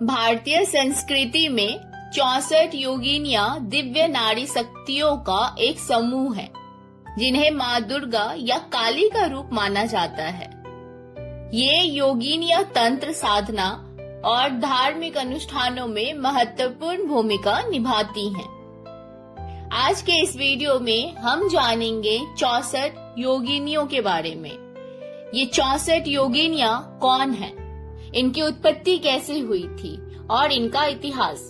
भारतीय संस्कृति में 64 योगिनियां दिव्य नारी शक्तियों का एक समूह है, जिन्हें माँ दुर्गा या काली का रूप माना जाता है। ये योगिनियां तंत्र साधना और धार्मिक अनुष्ठानों में महत्वपूर्ण भूमिका निभाती हैं। आज के इस वीडियो में हम जानेंगे 64 योगिनियों के बारे में। ये 64 योगिनियां कौन हैं? इनकी उत्पत्ति कैसे हुई थी और इनका इतिहास।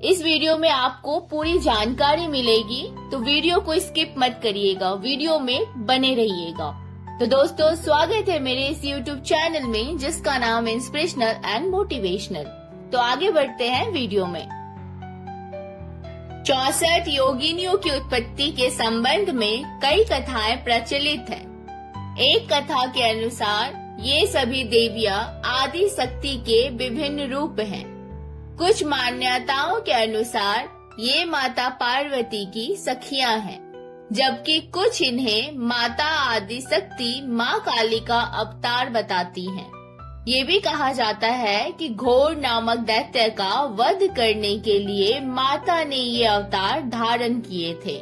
इस वीडियो में आपको पूरी जानकारी मिलेगी, तो वीडियो को स्किप मत करिएगा, वीडियो में बने रहिएगा। तो दोस्तों, स्वागत है मेरे इस YouTube चैनल में, जिसका नाम है इंस्पिरेशनल एंड मोटिवेशनल। तो आगे बढ़ते हैं वीडियो में। 64 योगिनियों की उत्पत्ति के संबंध में कई कथाएं प्रचलित हैं। एक कथा के अनुसार ये सभी देवियां आदि शक्ति के विभिन्न रूप हैं। कुछ मान्यताओं के अनुसार ये माता पार्वती की सखियां हैं, जबकि कुछ इन्हें माता आदि शक्ति माँ काली का अवतार बताती हैं। ये भी कहा जाता है कि घोर नामक दैत्य का वध करने के लिए माता ने ये अवतार धारण किए थे।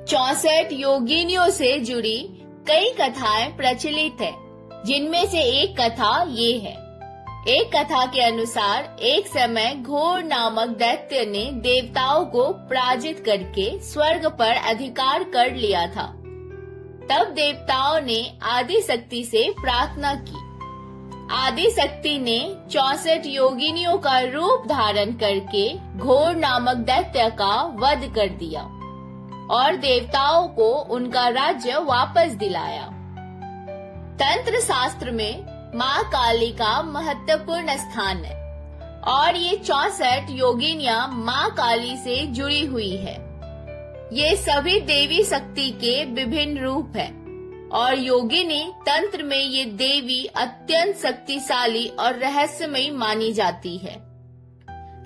64 योगिनियों से जुड़ी कई कथाएं प्रचलित है, जिनमें से एक कथा ये है। एक कथा के अनुसार एक समय घोर नामक दैत्य ने देवताओं को पराजित करके स्वर्ग पर अधिकार कर लिया था। तब देवताओं ने आदि शक्ति से प्रार्थना की। आदि शक्ति ने 64 योगिनियों का रूप धारण करके घोर नामक दैत्य का वध कर दिया और देवताओं को उनका राज्य वापस दिलाया। तंत्र शास्त्र में माँ काली का महत्वपूर्ण स्थान है और ये 64 योगिनियां माँ काली से जुड़ी हुई है। ये सभी देवी शक्ति के विभिन्न रूप है और योगिनी तंत्र में ये देवी अत्यंत शक्तिशाली और रहस्यमयी मानी जाती है।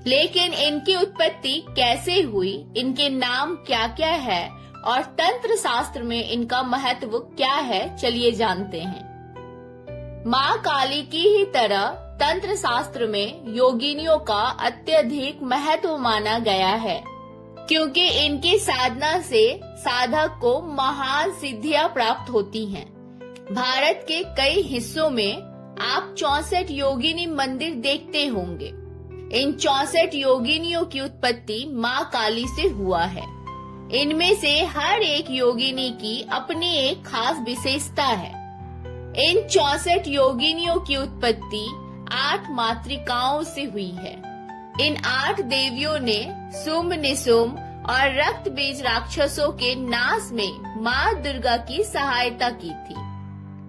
लेकिन इनकी उत्पत्ति कैसे हुई, इनके नाम क्या क्या है और तंत्र शास्त्र में इनका महत्व क्या है, चलिए जानते हैं। माँ काली की ही तरह तंत्र शास्त्र में योगिनियों का अत्यधिक महत्व माना गया है, क्योंकि इनकी साधना से साधक को महान सिद्धियां प्राप्त होती हैं। भारत के कई हिस्सों में आप 64 योगिनी मंदिर देखते होंगे। इन 64 योगिनियों की उत्पत्ति माँ काली से हुआ है। इनमें से हर एक योगिनी की अपनी एक खास विशेषता है। इन 64 योगिनियों की उत्पत्ति 8 मातृकाओं से हुई है। इन 8 देवियों ने शुंभ निशुंभ और रक्त बीज राक्षसों के नाश में माँ दुर्गा की सहायता की थी।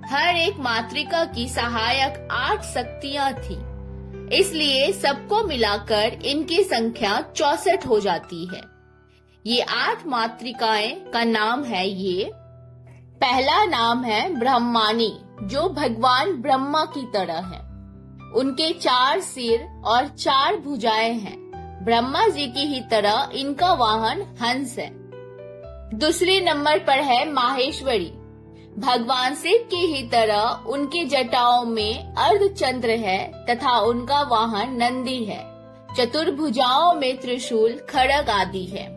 हर एक मातृका की सहायक 8 शक्तियाँ थी, इसलिए सबको मिलाकर इनकी संख्या 64 हो जाती है। ये 8 मातृकाएं का नाम है ये। पहला नाम है ब्रह्मानी, जो भगवान ब्रह्मा की तरह है। उनके 4 सिर और 4 भुजाएं हैं। ब्रह्मा जी की ही तरह इनका वाहन हंस है। दूसरे नंबर पर है माहेश्वरी। भगवान शिव की ही तरह उनकी जटाओं में अर्धचंद्र है तथा उनका वाहन नंदी है। चतुर्भुजाओं में त्रिशूल, खड्ग आदि है।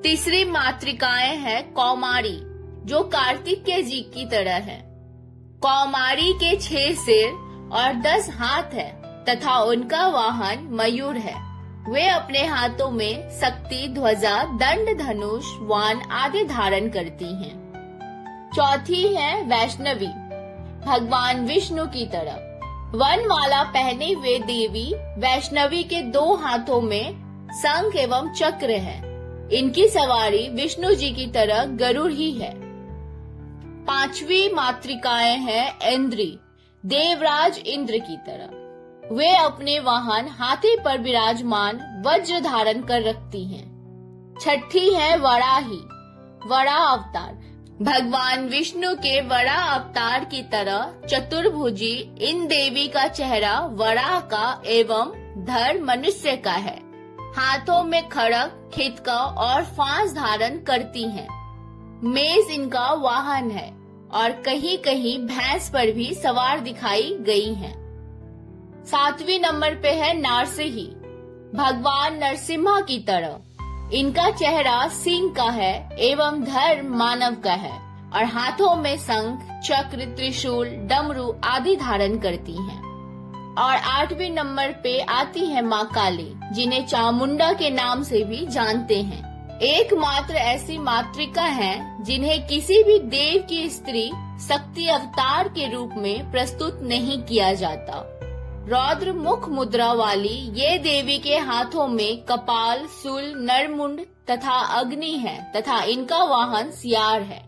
तीसरी मातृकाएं है कौमारी, जो कार्तिकेय जी की तरह है। कौमारी के 6 सिर और 10 हाथ है तथा उनका वाहन मयूर है। वे अपने हाथों में शक्ति, ध्वजा, दंड, धनुष, वाण आदि धारण करती हैं। चौथी है वैष्णवी, भगवान विष्णु की तरह। वनमाला पहने हुए देवी वैष्णवी के 2 हाथों में शंख एवं चक्र है। इनकी सवारी विष्णु जी की तरह गरुड़ ही है। 5वीं मातृकाएं हैं इंद्री, देवराज इंद्र की तरह। वे अपने वाहन हाथी पर विराजमान वज्र धारण कर रखती हैं। 6ठी है वराही, वराह अवतार। भगवान विष्णु के वराह अवतार की तरह चतुर्भुजी इन देवी का चेहरा वराह का एवं धड़ मनुष्य का है। हाथों में खड्ग, खितका और फांस धारण करती हैं। मेष इनका वाहन है और कहीं कहीं भैंस पर भी सवार दिखाई गई हैं। 7वें नंबर पे है नारसिंही, भगवान नरसिम्हा की तरह। इनका चेहरा सिंह का है एवं धर्म मानव का है और हाथों में शंख, चक्र, त्रिशूल, डमरू आदि धारण करती हैं। और 8वें नंबर पे आती है माँ काली, जिन्हें चामुंडा के नाम से भी जानते हैं। एकमात्र ऐसी मातृका हैं जिन्हें किसी भी देव की स्त्री शक्ति अवतार के रूप में प्रस्तुत नहीं किया जाता। रौद्र मुख मुद्रा वाली ये देवी के हाथों में कपाल, शूल, नरमुंड तथा अग्नि है तथा इनका वाहन सियार है।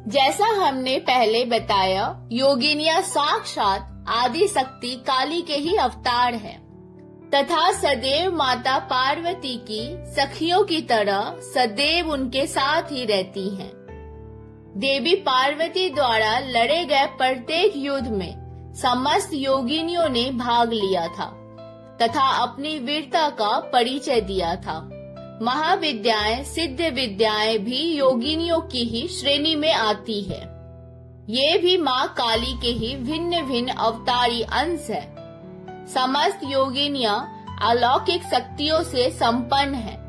जैसा हमने पहले बताया, योगिनियां साक्षात आदि शक्ति काली के ही अवतार है तथा सदैव माता पार्वती की सखियों की तरह सदैव उनके साथ ही रहती हैं। देवी पार्वती द्वारा लड़े गए प्रत्येक युद्ध में समस्त योगिनियों ने भाग लिया था तथा अपनी वीरता का परिचय दिया था। महाविद्याएं, सिद्ध विद्याएं भी योगिनियों की ही श्रेणी में आती है। ये भी माँ काली के ही भिन्न भिन्न अवतारी अंश है। समस्त योगिनियां अलौकिक शक्तियों से संपन्न हैं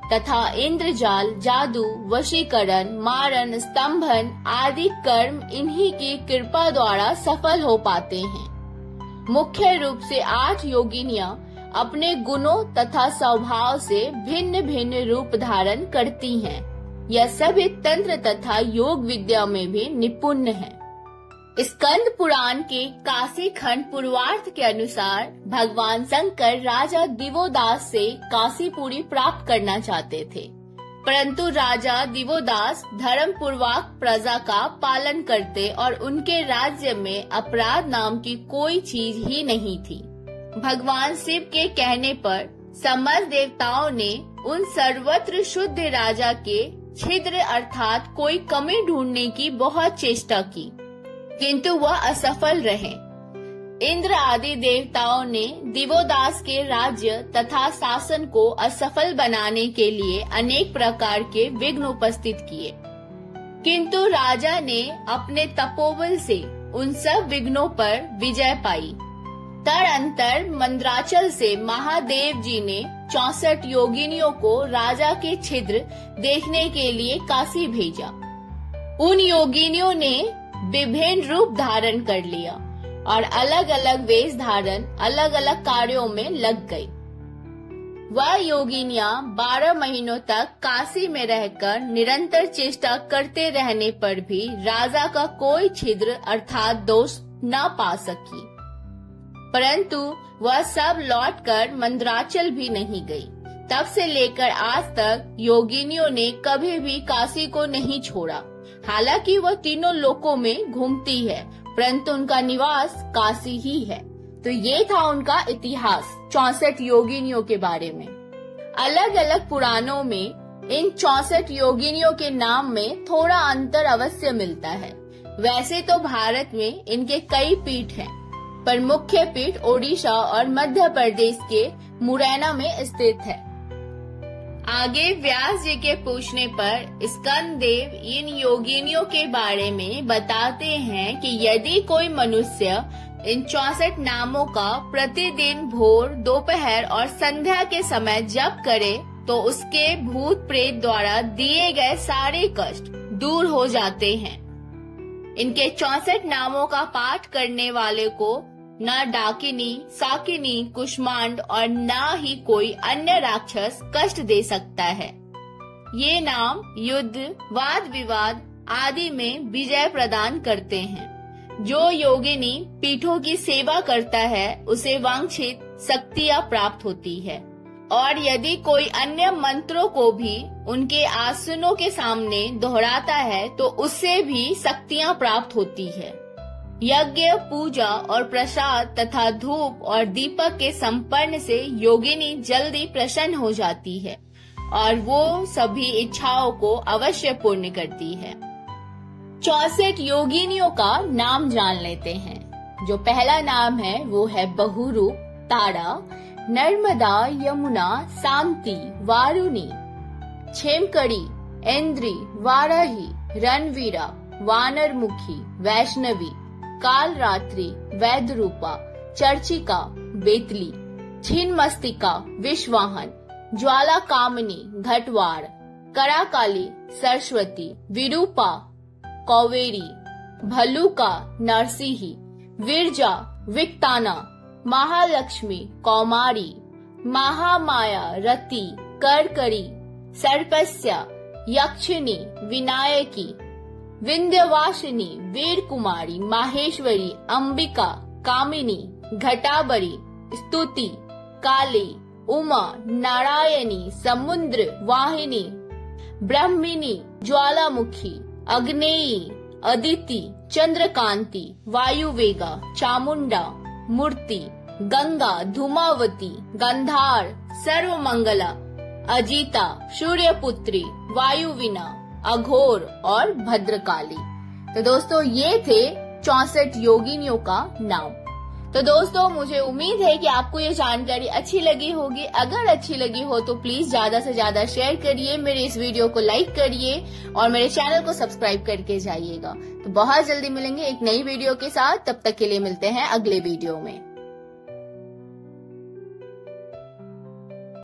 तथा इंद्रजाल, जादू, वशीकरण, मारण, स्तंभन आदि कर्म इन्हीं की कृपा द्वारा सफल हो पाते हैं। मुख्य रूप से 8 योगिनियां अपने गुणों तथा स्वभाव से भिन्न भिन्न रूप धारण करती हैं। यह सभी तंत्र तथा योग विद्या में भी निपुण है। स्कंद पुराण के काशी खंड पूर्वार्थ के अनुसार भगवान शंकर राजा दिवोदास से काशीपुरी प्राप्त करना चाहते थे, परंतु राजा दिवोदास धर्म पूर्वक प्रजा का पालन करते और उनके राज्य में अपराध नाम की कोई चीज ही नहीं थी। भगवान शिव के कहने पर समस्त देवताओं ने उन सर्वत्र शुद्ध राजा के छिद्र अर्थात कोई कमी ढूंढने की बहुत चेष्टा की, किंतु वह असफल रहे। इंद्र आदि देवताओं ने दिवोदास के राज्य तथा शासन को असफल बनाने के लिए अनेक प्रकार के विघ्न उपस्थित किए, किंतु राजा ने अपने तपोबल से उन सब विघ्नों पर विजय पाई। तदनंतर मंद्राचल से महादेव जी ने 64 योगिनियों को राजा के छिद्र देखने के लिए काशी भेजा। उन योगिनियों ने विभिन्न रूप धारण कर लिया और अलग अलग वेश धारण अलग अलग कार्यों में लग गई। वह योगिनियां 12 महीनों तक काशी में रहकर निरंतर चेष्टा करते रहने पर भी राजा का कोई छिद्र अर्थात दोष न पा सकी, परंतु वह सब लौटकर मंद्राचल भी नहीं गई। तब से लेकर आज तक योगिनियों ने कभी भी काशी को नहीं छोड़ा। हालांकि वह तीनों लोकों में घूमती है, परंतु उनका निवास काशी ही है। तो ये था उनका इतिहास 64 योगिनियों के बारे में। अलग अलग पुराणों में इन 64 योगिनियों के नाम में थोड़ा अंतर अवश्य मिलता है। वैसे तो भारत में इनके कई पीठ हैं, पर मुख्य पीठ ओडिशा और मध्य प्रदेश के मुरैना में स्थित है। आगे व्यास जी के पूछने पर स्कंद देव इन योगिनियों के बारे में बताते हैं कि यदि कोई मनुष्य इन 64 नामों का प्रतिदिन भोर, दोपहर और संध्या के समय जप करे तो उसके भूत प्रेत द्वारा दिए गए सारे कष्ट दूर हो जाते हैं। इनके 64 नामों का पाठ करने वाले को न डाकिनी, साकिनी, कुष्मांड और न ही कोई अन्य राक्षस कष्ट दे सकता है। ये नाम युद्ध, वाद विवाद आदि में विजय प्रदान करते हैं। जो योगिनी पीठों की सेवा करता है उसे वांछित शक्तियाँ प्राप्त होती है, और यदि कोई अन्य मंत्रों को भी उनके आसनों के सामने दोहराता है तो उससे भी शक्तियाँ प्राप्त होती है। यज्ञ, पूजा और प्रसाद तथा धूप और दीपक के संपन्न से योगिनी जल्दी प्रसन्न हो जाती है और वो सभी इच्छाओं को अवश्य पूर्ण करती है। 64 योगिनियों का नाम जान लेते हैं। जो पहला नाम है वो है बहुरूप, तारा, नर्मदा, यमुना, शांति, वारुणी, क्षेमकड़ी, इंद्री, वाराही, रणवीरा, वानरमुखी, वैष्णवी, कालरात्रि, वैद्यरूपा, चर्चिका बेतली, छिन्नमस्तिका विश्वाहन, ज्वाला कामिनी घटवाड़, कराकाली सरस्वती, विरूपा कौवेरी, भल्लुका नरसिंही, विरजा विक्ताना, महालक्ष्मी कौमारी, महामाया रति करकरी, सर्पस्या यक्षिणी विनायकी, विंध्यवासिनी वीरकुमारी, माहेश्वरी अंबिका कामिनी, घटाबरी स्तुति, काली उमा नारायणी, समुद्र वाहिनी, ब्रह्मिनी ज्वालामुखी, अग्नेयी अदिति, चंद्रकांति, वायुवेगा, चामुंडा मूर्ति, गंगा धूमावती, गंधार, सर्वमंगला, अजिता, सूर्यपुत्री, वायुविना, अघोर और भद्रकाली। तो दोस्तों ये थे 64 योगिनियों का नाम। तो दोस्तों मुझे उम्मीद है कि आपको ये जानकारी अच्छी लगी होगी। अगर अच्छी लगी हो तो प्लीज ज्यादा से ज्यादा शेयर करिए, मेरे इस वीडियो को लाइक करिए और मेरे चैनल को सब्सक्राइब करके जाइएगा। तो बहुत जल्दी मिलेंगे एक नई वीडियो के साथ, तब तक के लिए मिलते हैं अगले वीडियो में।